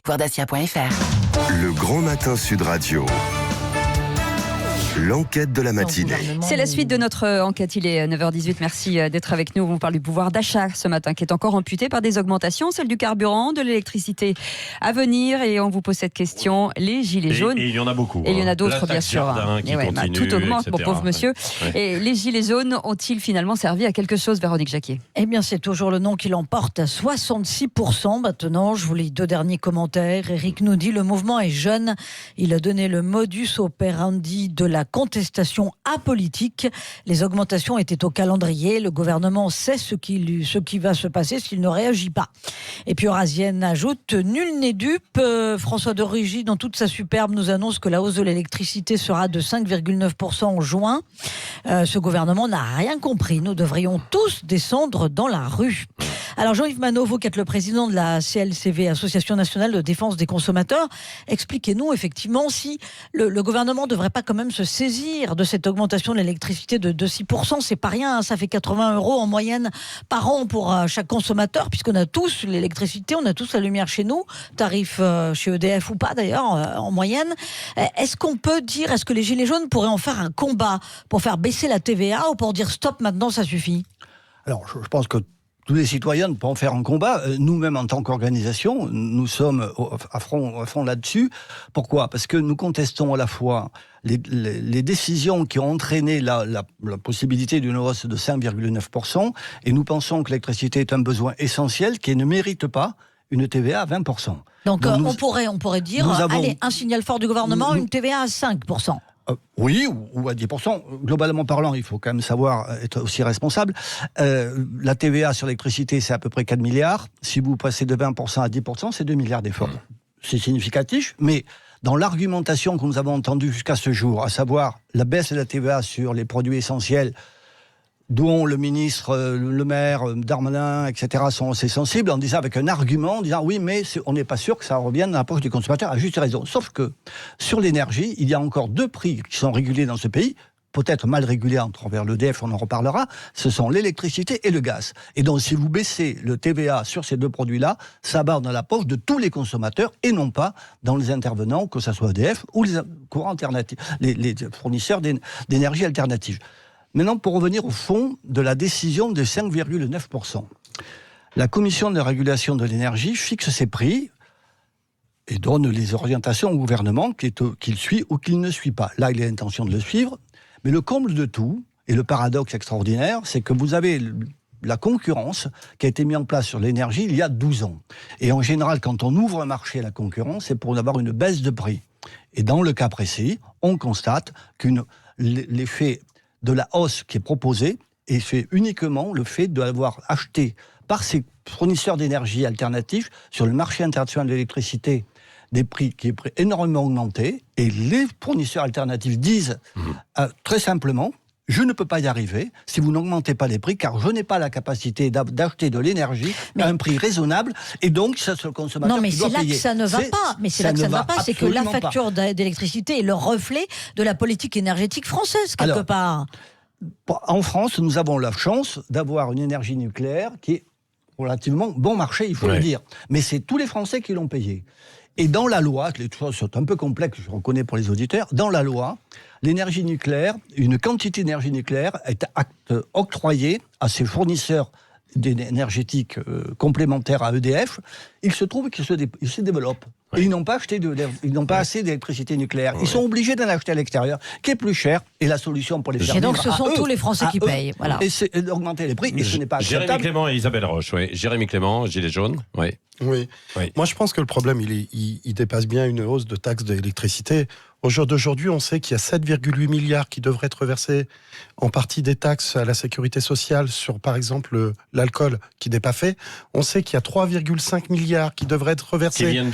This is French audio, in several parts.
Wordacia.fr. Le Grand Matin Sud Radio. L'enquête de la matinée. C'est la suite de notre enquête. Il est 9h18. Merci d'être avec nous. On parle du pouvoir d'achat ce matin qui est encore amputé par des augmentations, celle du carburant, de l'électricité à venir. Et on vous pose cette question, les gilets jaunes. Et il y en a beaucoup. Et il y en a d'autres, bien sûr. Qui continue, tout augmente, etc. mon pauvre monsieur. Ouais. Et les gilets jaunes ont-ils finalement servi à quelque chose, Véronique Jacquier? Eh bien, c'est toujours le nom qui l'emporte à 66% maintenant. Je vous lis 2 derniers commentaires. Eric nous dit, le mouvement est jeune. Il a donné le modus operandi de la contestation apolitique. Les augmentations étaient au calendrier. Le gouvernement sait ce qui va se passer s'il ne réagit pas. Et puis Eurasienne ajoute, nul n'est dupe. François de Rugy, dans toute sa superbe, nous annonce que la hausse de l'électricité sera de 5,9% en juin. Ce gouvernement n'a rien compris. Nous devrions tous descendre dans la rue. Alors Jean-Yves Manot, vous qui êtes le président de la CLCV, Association nationale de défense des consommateurs, expliquez-nous effectivement si le gouvernement ne devrait pas quand même se saisir de cette augmentation de l'électricité de 6%. C'est pas rien, hein, ça fait 80 € en moyenne par an pour chaque consommateur, puisqu'on a tous l'électricité, on a tous la lumière chez nous, tarif chez EDF ou pas d'ailleurs, en moyenne. Est-ce qu'on peut dire, est-ce que les Gilets jaunes pourraient en faire un combat pour faire baisser la TVA ou pour dire stop maintenant, ça suffit? Alors je pense que tous les citoyens ne peuvent en faire un combat. Nous-mêmes, en tant qu'organisation, nous sommes à fond là-dessus. Pourquoi ? Parce que nous contestons à la fois les décisions qui ont entraîné la possibilité d'une hausse de 5,9%, et nous pensons que l'électricité est un besoin essentiel qui ne mérite pas une TVA à 20%. Donc on pourrait dire, allez, un signal fort du gouvernement, une TVA à 5%. Oui, ou à 10%. Globalement parlant, il faut quand même savoir être aussi responsable. La TVA sur l'électricité, c'est à peu près 4 milliards. Si vous passez de 20% à 10%, c'est 2 milliards d'efforts. C'est significatif, mais dans l'argumentation que nous avons entendue jusqu'à ce jour, à savoir la baisse de la TVA sur les produits essentiels, dont le ministre, le maire, Darmanin, etc. sont assez sensibles, en disant avec un argument, en disant oui, mais on n'est pas sûr que ça revienne dans la poche du consommateur, à juste raison. Sauf que sur l'énergie, il y a encore 2 prix qui sont régulés dans ce pays, peut-être mal régulés envers l'EDF, on en reparlera, ce sont l'électricité et le gaz. Et donc si vous baissez le TVA sur ces 2 produits-là, ça va dans la poche de tous les consommateurs et non pas dans les intervenants, que ce soit EDF ou les courants alternatifs, les fournisseurs d'énergie alternative. Maintenant, pour revenir au fond de la décision de 5,9%. La Commission de régulation de l'énergie fixe ses prix et donne les orientations au gouvernement qu'il suit ou qu'il ne suit pas. Là, il a l'intention de le suivre. Mais le comble de tout, et le paradoxe extraordinaire, c'est que vous avez la concurrence qui a été mise en place sur l'énergie il y a 12 ans. Et en général, quand on ouvre un marché à la concurrence, c'est pour avoir une baisse de prix. Et dans le cas précis, on constate que l'effet de la hausse qui est proposée est fait uniquement le fait d'avoir acheté par ces fournisseurs d'énergie alternatifs sur le marché international de l'électricité des prix qui est énormément augmenté, et les fournisseurs alternatifs disent très simplement, je ne peux pas y arriver si vous n'augmentez pas les prix, car je n'ai pas la capacité d'acheter de l'énergie à un prix raisonnable, et donc ça, c'est le consommateur qui doit payer. Non, mais c'est là que ça ne va pas. Mais c'est là que ça ne va pas, c'est que la facture d'électricité est le reflet de la politique énergétique française, quelque part. En France, nous avons la chance d'avoir une énergie nucléaire qui est relativement bon marché, il faut le dire. Mais c'est tous les Français qui l'ont payé. Et dans la loi, les choses sont un peu complexes, je reconnais pour les auditeurs, dans la loi, l'énergie nucléaire, une quantité d'énergie nucléaire est octroyée à ces fournisseurs énergétiques complémentaires à EDF. Il se trouve qu'ils se développent. Et ils n'ont pas assez d'électricité nucléaire. Ils sont obligés d'en acheter à l'extérieur, qui est plus cher. Et la solution pour les faire vivre, et donc ce sont tous les Français qui payent. Voilà. Et c'est d'augmenter les prix, et ce n'est pas acceptable. Jérémy Clément et Isabelle Roche. Jérémy Clément, Gilets jaunes. Oui. Moi, je pense que le problème, il dépasse bien une hausse de taxes d'électricité. Au jour d'aujourd'hui, on sait qu'il y a 7,8 milliards qui devraient être versés en partie des taxes à la sécurité sociale sur, par exemple, l'alcool qui n'est pas fait. On sait qu'il y a 3,5 milliards qui devraient être reversés. Qui viennent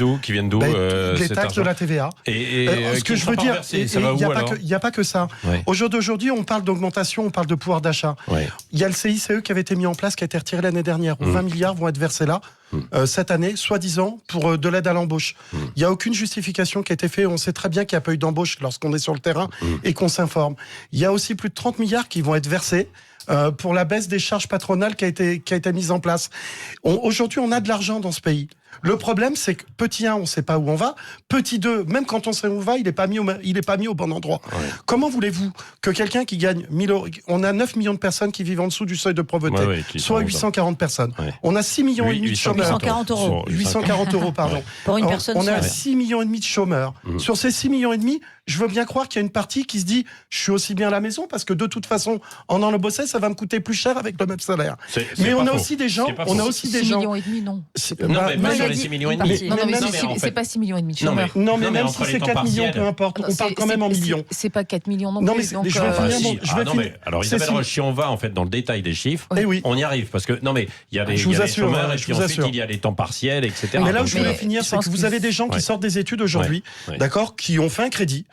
d'où les taxes de la TVA. Et ce que je veux dire, il n'y a pas que ça. Au jour d'aujourd'hui, on parle d'augmentation, on parle de pouvoir d'achat. Il y a le CICE qui avait été mis en place, qui a été retiré l'année dernière, où 20 milliards vont être versés là. Cette année, soi-disant, pour de l'aide à l'embauche. Il n'y a aucune justification qui a été faite. On sait très bien qu'il n'y a pas eu d'embauche lorsqu'on est sur le terrain et qu'on s'informe. Il y a aussi plus de 30 milliards qui vont être versés pour la baisse des charges patronales qui a été mise en place. Aujourd'hui, on a de l'argent dans ce pays. Le problème, c'est que petit 1, on ne sait pas où on va. Petit 2, même quand on sait où on va, il n'est pas mis au bon endroit. Ouais. Comment voulez-vous que quelqu'un qui gagne 1000 euros... On a 9 millions de personnes qui vivent en dessous du seuil de pauvreté, soit 840 personnes. Ouais. On a 6 millions et demi de chômeurs. 840 euros. 840 euros, pardon. Ouais. Pour une personne. On a 6 millions et demi de chômeurs. Sur ces 6 millions et demi, je veux bien croire qu'il y a une partie qui se dit je suis aussi bien à la maison parce que de toute façon, en allant bosser, ça va me coûter plus cher avec le même salaire. Mais on a aussi des gens... On a aussi des gens... 6 millions et demi, non. Non, mais pas sur les 6 millions et demi. Non, mais c'est pas 6 millions et demi de chômeurs. Non, mais même si c'est 4 millions, peu importe. On parle quand même en millions. C'est pas 4 millions non plus. Non, mais je vais finir. Alors, Isabelle Roche, si on va en fait dans le détail des chiffres, on y arrive. Parce que, non, mais il y a les chômeurs et puis ensuite il y a les temps partiels, etc. Mais là où je voulais finir, c'est que vous avez des gens qui sortent des études aujourd'hui, d'accord, qui ont fait un crédit.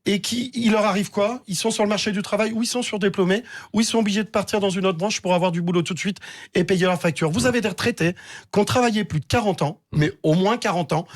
Et il leur arrive quoi? Ils sont sur le marché du travail, ou ils sont surdiplômés, ou ils sont obligés de partir dans une autre branche pour avoir du boulot tout de suite et payer leurs factures. Vous avez des retraités qui ont travaillé plus de 40 ans, mais au moins 40 ans,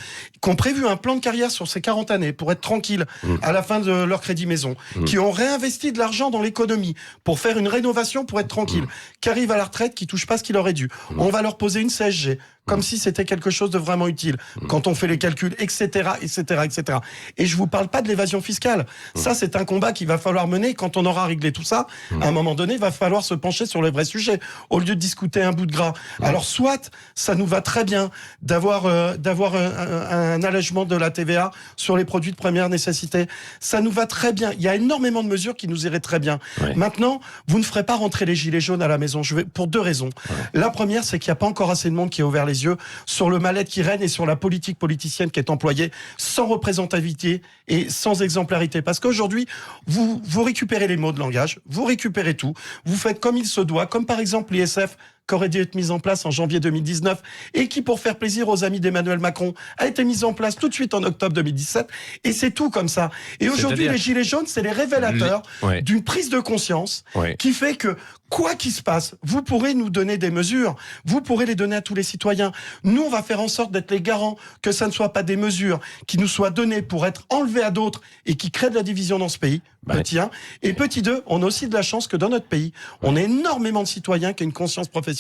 qui ont prévu un plan de carrière sur ces 40 années pour être tranquilles à la fin de leur crédit maison, qui ont réinvesti de l'argent dans l'économie pour faire une rénovation pour être tranquille, qui arrivent à la retraite, qui touchent pas ce qu'il aurait dû. On va leur poser une CSG, comme si c'était quelque chose de vraiment utile, quand on fait les calculs, etc., etc., etc. Et je vous parle pas de l'évasion fiscale. Ça, c'est un combat qu'il va falloir mener. Quand on aura réglé tout ça, à un moment donné, il va falloir se pencher sur les vrais sujets, au lieu de discuter un bout de gras. Alors, soit, ça nous va très bien d'avoir un allègement de la TVA sur les produits de première nécessité. Ça nous va très bien. Il y a énormément de mesures qui nous iraient très bien. Maintenant, vous ne ferez pas rentrer les gilets jaunes à la maison. Pour 2 raisons. La première, c'est qu'il n'y a pas encore assez de monde qui a ouvert les yeux sur le mal-être qui règne et sur la politique politicienne qui est employée sans représentativité et sans exemplarité. Parce qu'aujourd'hui, vous récupérez les mots de langage, vous récupérez tout, vous faites comme il se doit, comme par exemple l'ISF qui aurait dû être mise en place en janvier 2019 et qui, pour faire plaisir aux amis d'Emmanuel Macron, a été mise en place tout de suite en octobre 2017. Et c'est tout comme ça. Et aujourd'hui, les Gilets jaunes, c'est les révélateurs d'une prise de conscience qui fait que, quoi qu'il se passe, vous pourrez nous donner des mesures, vous pourrez les donner à tous les citoyens. Nous, on va faire en sorte d'être les garants que ça ne soit pas des mesures qui nous soient données pour être enlevées à d'autres et qui créent de la division dans ce pays, petit 1. Et petit 2, on a aussi de la chance que dans notre pays, on a énormément de citoyens qui ont une conscience professionnelle.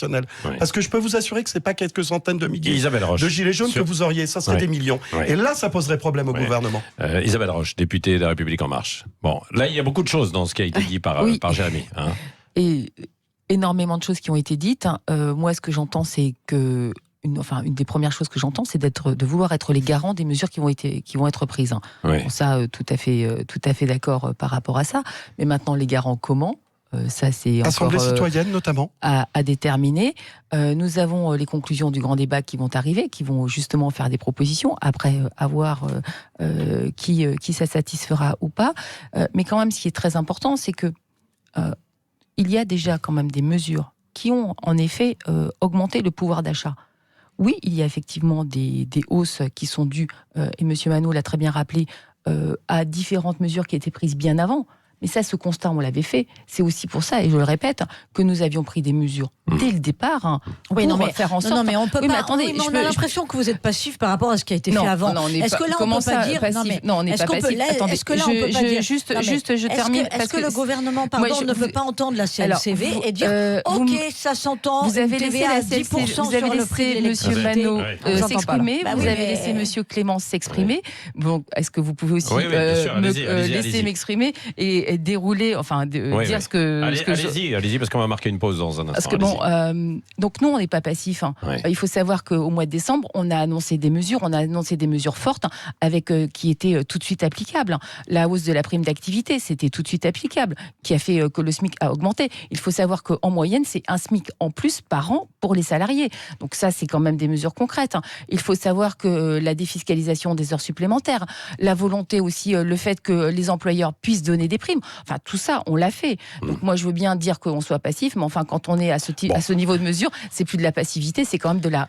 Parce que je peux vous assurer que c'est pas quelques centaines de milliers de gilets jaunes que vous auriez, ça serait des millions. Et là, ça poserait problème au gouvernement. Isabelle Roche, députée de La République En Marche. Bon, là, il y a beaucoup de choses dans ce qui a été dit par Jérémy. Hein. Et énormément de choses qui ont été dites. Moi, ce que j'entends, c'est que une des premières choses que j'entends, c'est de vouloir être les garants des mesures qui vont être prises. Bon, ça, tout à fait d'accord par rapport à ça. Mais maintenant, les garants comment? Ça, c'est Assemblée encore citoyenne, notamment. À déterminer. Nous avons les conclusions du grand débat qui vont arriver, qui vont justement faire des propositions, après avoir qui ça satisfera ou pas. Mais quand même, ce qui est très important, c'est que il y a déjà quand même des mesures qui ont en effet augmenté le pouvoir d'achat. Oui, il y a effectivement des hausses qui sont dues, et M. Manot l'a très bien rappelé, à différentes mesures qui étaient prises bien avant. Mais ça, ce constat, on l'avait fait. C'est aussi pour ça, et je le répète, que nous avions pris des mesures dès le départ pour faire en sorte... Non, mais on peut pas... Attendez, on a l'impression que vous êtes passif par rapport à ce qui a été fait avant. Est-ce que là, on peut pas dire... Non, on n'est pas passif. Attendez, est-ce que là, on peut pas dire... Je termine. Est-ce que le gouvernement, ne peut pas entendre la CNCV et dire OK, ça s'entend, vous avez laissé TVA à 10% vous avez laissé M. Manot s'exprimer, vous avez laissé M. Clémence s'exprimer. Bon, est-ce que vous pouvez aussi laisser m'exprimer et dérouler, dire ce que... Allez-y, parce qu'on va marquer une pause dans un instant. Parce que donc nous, on n'est pas passifs. Il faut savoir qu'au mois de décembre, on a annoncé des mesures fortes avec qui étaient tout de suite applicables. La hausse de la prime d'activité, c'était tout de suite applicable, qui a fait que le SMIC a augmenté. Il faut savoir qu'en moyenne, c'est un SMIC en plus par an pour les salariés. Donc ça, c'est quand même des mesures concrètes. Il faut savoir que la défiscalisation des heures supplémentaires, la volonté aussi, le fait que les employeurs puissent donner des primes, tout ça, on l'a fait. Donc moi, je veux bien dire qu'on soit passif, mais quand on est à ce niveau de mesure, c'est plus de la passivité, c'est quand même de la...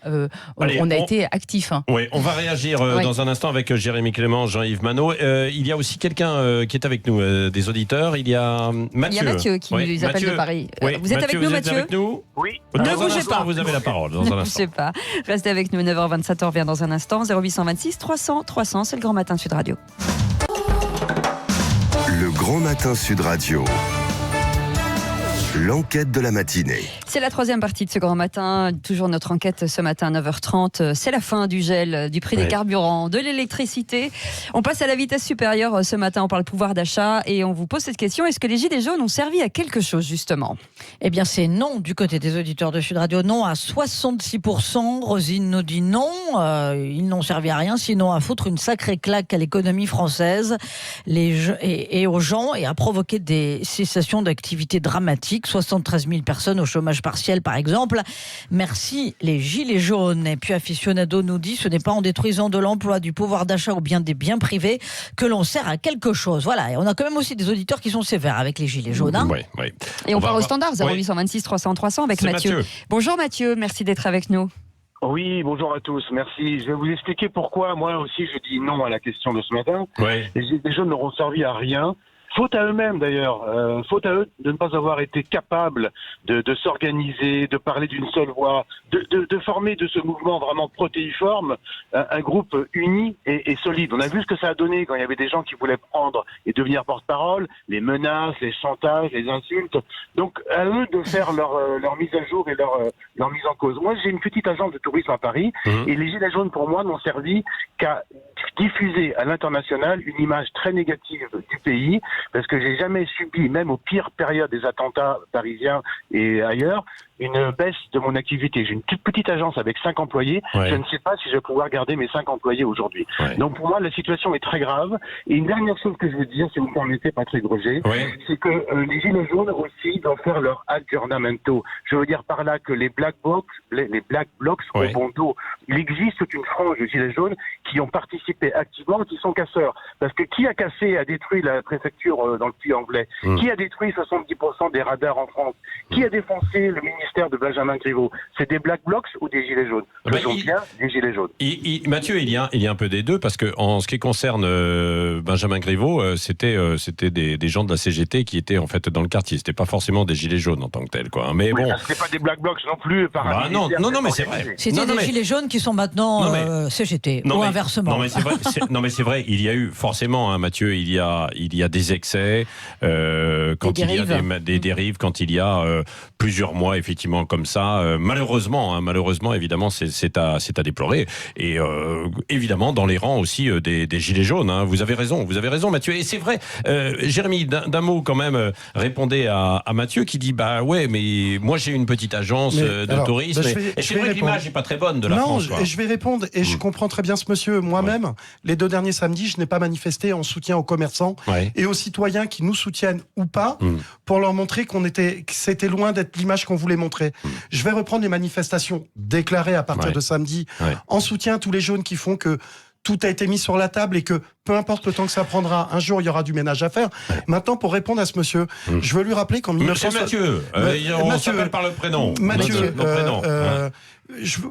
on a été actif. Oui, on va réagir dans un instant avec Jérémy Clément, Jean-Yves Manot. Il y a aussi quelqu'un qui est avec nous, des auditeurs. Il y a Mathieu. Il y a Mathieu qui nous appelle de Paris. Vous êtes avec nous, Mathieu ? Oui. Ne bougez pas. Vous avez la parole. Ne bougez pas. Restez avec nous, 9h27, on revient dans un instant. 0826 300 300, c'est le Grand Matin Sud Radio. Le Grand Matin Sud Radio. L'enquête de la matinée. C'est la troisième partie de ce grand matin. Toujours notre enquête ce matin à 9h30. C'est la fin du gel, du prix des carburants, de l'électricité. On passe à la vitesse supérieure ce matin. On parle pouvoir d'achat et on vous pose cette question. Est-ce que les gilets jaunes ont servi à quelque chose justement ? Eh bien, c'est non du côté des auditeurs de Sud Radio. Non à 66%. Rosine nous dit non. Ils n'ont servi à rien, sinon à foutre une sacrée claque à l'économie française et aux gens et à provoquer des cessations d'activité dramatiques. 73 000 personnes au chômage partiel, par exemple. Merci les gilets jaunes. Et puis Aficionado nous dit, ce n'est pas en détruisant de l'emploi, du pouvoir d'achat ou bien des biens privés que l'on sert à quelque chose. Voilà. Et on a quand même aussi des auditeurs qui sont sévères avec les gilets jaunes. Hein. Oui. Et on part au standard 0826 300 300 avec Mathieu. Bonjour Mathieu, merci d'être avec nous. Oui, bonjour à tous, merci. Je vais vous expliquer pourquoi moi aussi je dis non à la question de ce matin. Les gilets jaunes n'auront servi à rien. Faute à eux-mêmes d'ailleurs, faute à eux de ne pas avoir été capables de s'organiser, de parler d'une seule voix, de former de ce mouvement vraiment protéiforme un groupe uni et solide. On a vu ce que ça a donné quand il y avait des gens qui voulaient prendre et devenir porte-parole, les menaces, les chantages, les insultes. Donc à eux de faire leur mise à jour et leur mise en cause. Moi j'ai une petite agence de tourisme à Paris et les gilets jaunes pour moi n'ont servi qu'à diffuser à l'international une image très négative du pays, parce que j'ai jamais subi, même aux pires périodes des attentats parisiens et ailleurs, une baisse de mon activité. J'ai une toute petite agence avec 5 employés. Je ne sais pas si je vais pouvoir garder mes 5 employés aujourd'hui. Donc pour moi, la situation est très grave. Et une dernière chose que je veux dire, si vous me permettez, Patrick Roger, c'est que les gilets jaunes aussi doivent faire leur aggiornamento. Je veux dire par là que les black blocs au bon dos. Il existe toute une frange de gilets jaunes qui ont participé activement, qui sont casseurs. Parce que qui a cassé, a détruit la préfecture dans le Puy-en-Velay ? Qui a détruit 70% des radars en France ? Qui a défoncé le ministère de Benjamin Griveaux ? C'est des black blocs ou des gilets jaunes ? Ce sont bien des gilets jaunes. Mathieu, il y a un peu des deux, parce que en ce qui concerne Benjamin Griveaux, c'était des gens de la CGT qui étaient en fait dans le quartier. C'était pas forcément des gilets jaunes en tant que tels, quoi. Mais bon, c'était pas des black blocs non plus. Non, mais c'est vrai. C'était des gilets jaunes qui sont maintenant CGT ou inversement. Non mais c'est vrai. Il y a eu forcément, Mathieu, il y a des excès quand il y a des dérives, quand il y a plusieurs mois effectivement comme ça. Malheureusement, évidemment, c'est à déplorer. Et évidemment, dans les rangs aussi des gilets jaunes. Vous avez raison, Mathieu. Et c'est vrai. Jérémy, d'un mot quand même, répondez à Mathieu qui dit mais moi j'ai une petite agence de tourisme. Et c'est vrai que l'image n'est pas très bonne de la France. Non, je vais répondre et je comprends très bien ce monsieur. Moi-même, les 2 derniers samedis, je n'ai pas manifesté en soutien aux commerçants et aux citoyens qui nous soutiennent ou pas pour leur montrer que c'était loin d'être l'image qu'on voulait montrer. Je vais reprendre les manifestations déclarées à partir de samedi en soutien à tous les jaunes qui font que tout a été mis sur la table et que peu importe le temps que ça prendra, un jour il y aura du ménage à faire. Maintenant, pour répondre à ce monsieur, je veux lui rappeler qu'en 1960... Mathieu, on s'appelle par le prénom. Mathieu,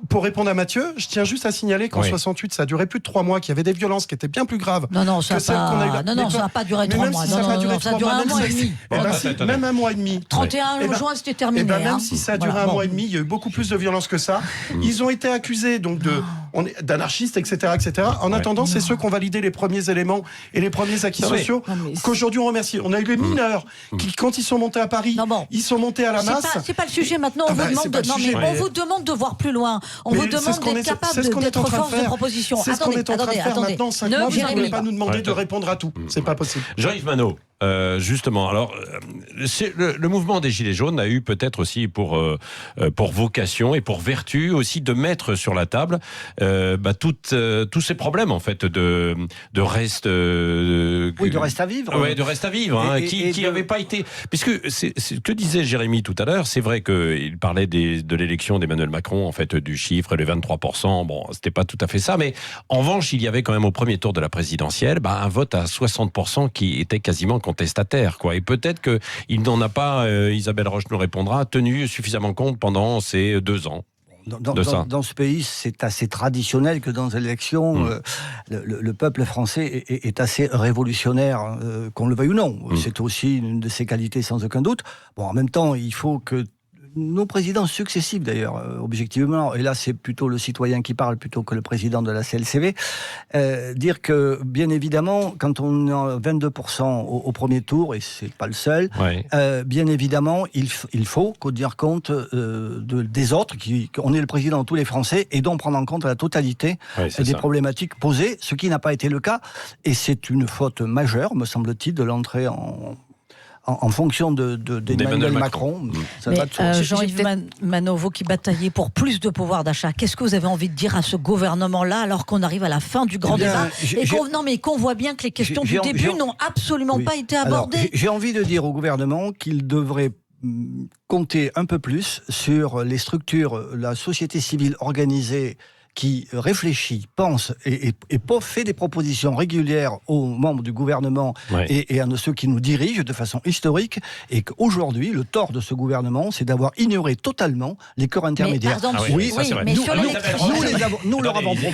pour répondre à Mathieu, je tiens juste à signaler qu'en 68, ça a duré plus de 3 mois, qu'il y avait des violences qui étaient bien plus graves. Non, ça n'a pas duré 3 mois. Ça a duré 3 mois, 1 mois et demi. Même 1 mois et demi. 31 juin, c'était terminé. Même si ça a duré 1 mois et demi, il y a eu beaucoup plus de violences que ça. Ils ont été accusés donc d'anarchistes, etc. En attendant, c'est ceux qui ont validé les premiers éléments et les premiers acquis sociaux qu'aujourd'hui on remercie. On a eu les mineurs qui, quand ils sont montés à Paris, ils sont montés à la masse. C'est pas le sujet maintenant. On vous demande de voir plus loin. On vous demande d'être capable d'être force de proposition. C'est ce qu'on est en train de faire maintenant. 5 mois, vous ne pouvez pas nous demander de répondre à tout. C'est pas possible. Jean-Yves Manot. Justement, alors le mouvement des Gilets jaunes a eu peut-être aussi pour vocation et pour vertu aussi de mettre sur la table tous ces problèmes en fait de reste de reste à vivre, de reste à vivre, qui n'avait pas été, puisque c'est ce que disait Jérémy tout à l'heure. C'est vrai qu'il parlait de l'élection d'Emmanuel Macron, en fait, du chiffre, les 23%. Bon, c'était pas tout à fait ça, mais en revanche, il y avait quand même au premier tour de la présidentielle un vote à 60% qui était quasiment contestataire, quoi. Et peut-être qu'il n'en a pas, Isabelle Roche nous répondra, tenu suffisamment compte pendant ces 2 ans. Dans ce pays, c'est assez traditionnel que dans les élections, le peuple français est assez révolutionnaire, qu'on le veuille ou non. C'est aussi une de ses qualités, sans aucun doute. Bon, en même temps, il faut que nos présidents successifs d'ailleurs, objectivement, et là c'est plutôt le citoyen qui parle plutôt que le président de la CLCV, dire que bien évidemment, quand on est à 22% au premier tour, et c'est pas le seul, bien évidemment, il faut tenir compte des autres, on est le président de tous les Français, et donc prendre en compte la totalité des problématiques posées, ce qui n'a pas été le cas, et c'est une faute majeure, me semble-t-il, de l'entrée en fonction d'Emmanuel Macron. Jean-Yves Manot, vous qui bataillez pour plus de pouvoir d'achat, qu'est-ce que vous avez envie de dire à ce gouvernement-là alors qu'on arrive à la fin du grand débat et qu'on voit bien que les questions du début n'ont absolument pas été abordées? Alors, j'ai envie de dire au gouvernement qu'il devrait compter un peu plus sur les structures, la société civile organisée qui réfléchit, pense et fait des propositions régulières aux membres du gouvernement et à ceux qui nous dirigent de façon historique, et qu'aujourd'hui, le tort de ce gouvernement, c'est d'avoir ignoré totalement les corps intermédiaires. Mais sur nous leur avons dit.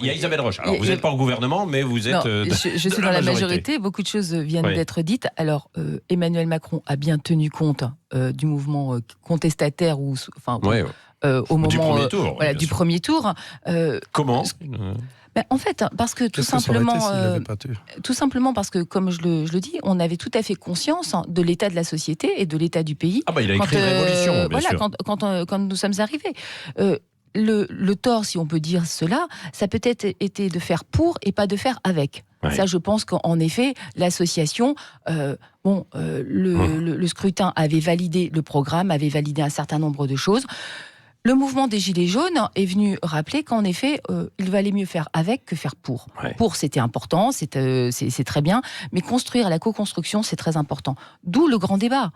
Il y a Isabelle Roche. Alors, vous n'êtes pas au gouvernement, mais vous êtes je suis dans la majorité. Beaucoup de choses viennent d'être dites. Alors, Emmanuel Macron a bien tenu compte du mouvement contestataire au moment du premier tour. Comment en fait, parce que tout simplement parce que, comme je le dis, on avait tout à fait conscience de l'état de la société et de l'état du pays. Il a écrit une révolution, bien sûr. Quand nous sommes arrivés. Le tort, si on peut dire cela, ça peut-être été de faire pour et pas de faire avec. Ça, je pense qu'en effet, l'association, le scrutin avait validé le programme, avait validé un certain nombre de choses. Le mouvement des Gilets jaunes est venu rappeler qu'en effet, il valait mieux faire avec que faire pour. Pour, c'était important, c'est très bien, mais construire, la co-construction, c'est très important. D'où le grand débat.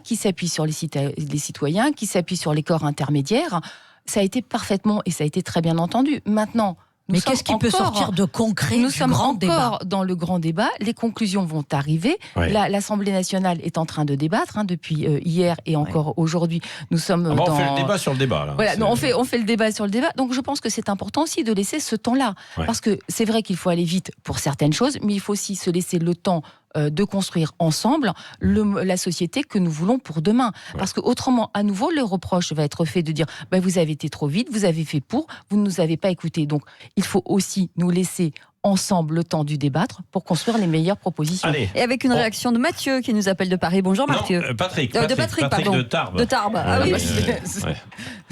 Qui s'appuie sur les citoyens, qui s'appuie sur les corps intermédiaires. Ça a été parfaitement et ça a été très bien entendu. Maintenant, mais qu'est-ce qui peut sortir de concret du grand débat ? Nous sommes encore dans le grand débat. Les conclusions vont arriver. L'Assemblée nationale est en train de débattre depuis hier et encore aujourd'hui. Nous sommes on fait le débat sur le débat. Là. Voilà, on fait le débat sur le débat. Donc je pense que c'est important aussi de laisser ce temps-là. Parce que c'est vrai qu'il faut aller vite pour certaines choses, mais il faut aussi se laisser le temps de construire ensemble la société que nous voulons pour demain. Parce que autrement, à nouveau, le reproche va être fait de dire vous avez été trop vite, vous avez fait pour, vous ne nous avez pas écoutés. Donc, il faut aussi nous laisser ensemble le temps du débattre pour construire les meilleures propositions. Allez. Et avec une réaction de Mathieu qui nous appelle de Paris. Bonjour Mathieu. Patrick, pardon. de Tarbes. De Tarbes. Ah oui.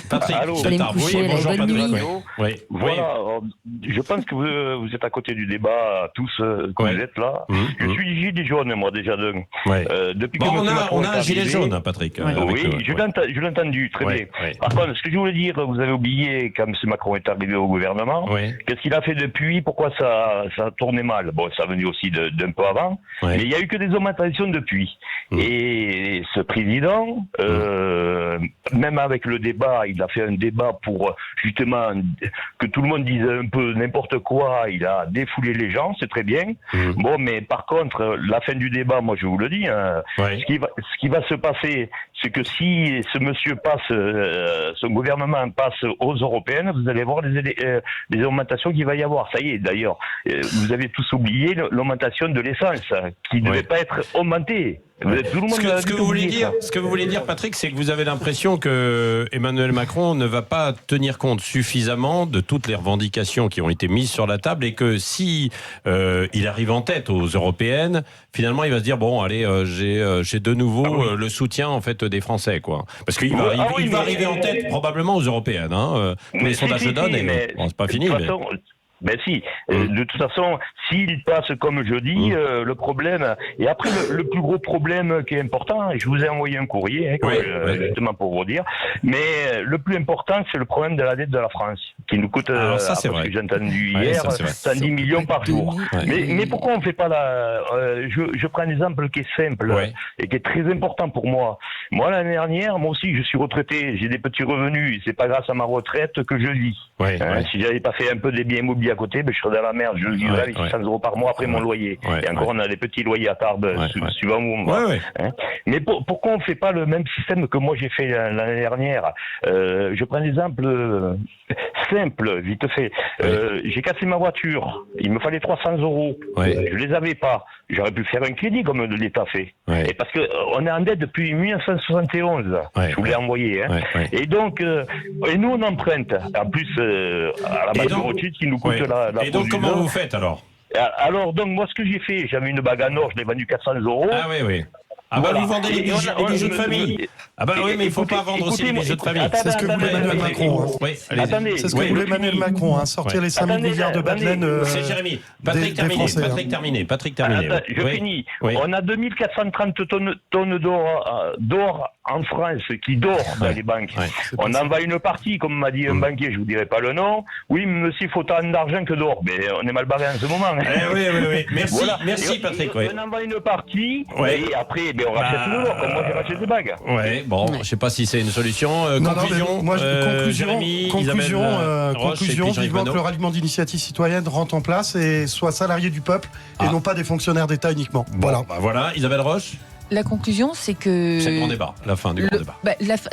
Patrick de Tarbes. Oui, bonjour Patrick. Voilà, je pense que vous êtes à côté du débat, tous, quand vous êtes là. Je suis gilet jaune, moi, déjà. Depuis que on a un gilet jaune, Patrick. Oui, je l'ai entendu, très bien. Par contre, ce que je voulais dire, vous avez oublié, quand M. Macron est arrivé au gouvernement, qu'est-ce qu'il a fait depuis, pourquoi ça a tourné mal. Bon, ça a venu aussi d'un peu avant, mais il n'y a eu que des augmentations depuis. Et ce président, même avec le débat, il a fait un débat pour justement que tout le monde dise un peu n'importe quoi, il a défoulé les gens, c'est très bien. Bon, mais par contre, la fin du débat, moi je vous le dis, ce qui va se passer, c'est que si ce monsieur passe, son gouvernement passe aux européennes, vous allez voir les augmentations qu'il va y avoir. Ça y est, d'ailleurs, vous avez tous oublié l'augmentation de l'essence, qui ne devait pas être augmentée. Ce que vous voulez dire, Patrick, c'est que vous avez l'impression que Emmanuel Macron ne va pas tenir compte suffisamment de toutes les revendications qui ont été mises sur la table, et que si il arrive en tête aux européennes, finalement il va se dire bon allez, j'ai de nouveau le soutien en fait des Français, quoi. Parce qu'il va arriver en tête probablement aux européennes. Tous les sondages le donnent, et c'est pas fini. Ben si, de toute façon, s'il passe comme je dis, le problème, et après le plus gros problème qui est important, et je vous ai envoyé un courrier, justement pour vous dire, mais le plus important, c'est le problème de la dette de la France, qui nous coûte, ça, c'est vrai. Ce que j'ai entendu hier, 110 millions par jour. Mais pourquoi on ne fait pas je prends un exemple qui est simple, et qui est très important pour moi. Moi, l'année dernière, moi aussi, je suis retraité, j'ai des petits revenus, et c'est pas grâce à ma retraite que je vis. Si j'avais pas fait un peu des biens immobiliers à côté, je serais dans la merde. Je vivrais avec 600 € par mois après mon loyer. Et encore, on a des petits loyers à Tarbes, suivant où on va. Mais pourquoi on ne fait pas le même système que moi j'ai fait l'année dernière? Je prends l'exemple Simple, vite fait. J'ai cassé ma voiture. Il me fallait 300 €. Je les avais pas. J'aurais pu faire un crédit comme l'État fait. Et parce que on est en dette depuis 1971. Je vous l'ai envoyé. Et donc, et nous on emprunte. En plus, à la base de Rothschild qui nous coûte la. Et donc comment vous faites alors? Alors donc moi ce que j'ai fait, j'avais une bague en or, je l'ai vendue 400 €. Ah oui. Ah bah vous vendez les bijoux de famille. Ah bah oui, mais il ne faut pas vendre aussi les bijoux de famille. C'est ce que voulait Emmanuel Macron. C'est ce que voulait Emmanuel Macron, sortir les 5 000 milliards de bas de laine. C'est Jérémy. Patrick terminé. Je finis. On a 2430 tonnes d'or en France qui dort dans les banques. On en va une partie, comme m'a dit un banquier, je ne vous dirai pas le nom. Oui, monsieur, il faut tant d'argent que d'or. Mais on est mal barré en ce moment. Oui. Merci Patrick. On en va une partie et après, on rachète de l'or, comme moi j'ai racheté des bagues. Bon, je ne sais pas si c'est une solution. Conclusion, vivement que le ralliement d'initiative citoyenne rentre en place et soit salarié du peuple et non pas des fonctionnaires d'État uniquement. Voilà, Isabelle Roche. La conclusion, c'est que... C'est le grand débat, la fin du grand débat.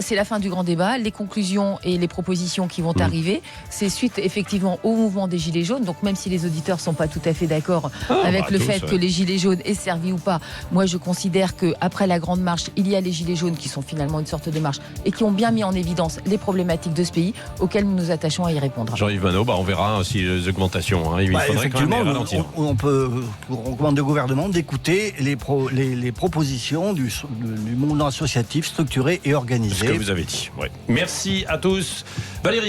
C'est la fin du grand débat. Les conclusions et les propositions qui vont arriver, c'est suite effectivement au mouvement des Gilets jaunes. Donc même si les auditeurs ne sont pas tout à fait d'accord avec le fait que les Gilets jaunes aient servi ou pas, moi je considère qu'après la grande marche, il y a les Gilets jaunes qui sont finalement une sorte de marche et qui ont bien mis en évidence les problématiques de ce pays auxquelles nous nous attachons à y répondre. Jean-Yves Vanneau, on verra si les augmentations. Il faudrait quand même ralentir. On recommande au gouvernement d'écouter les propositions du monde associatif structuré et organisé. Ce que vous avez dit. Merci à tous. Valérie.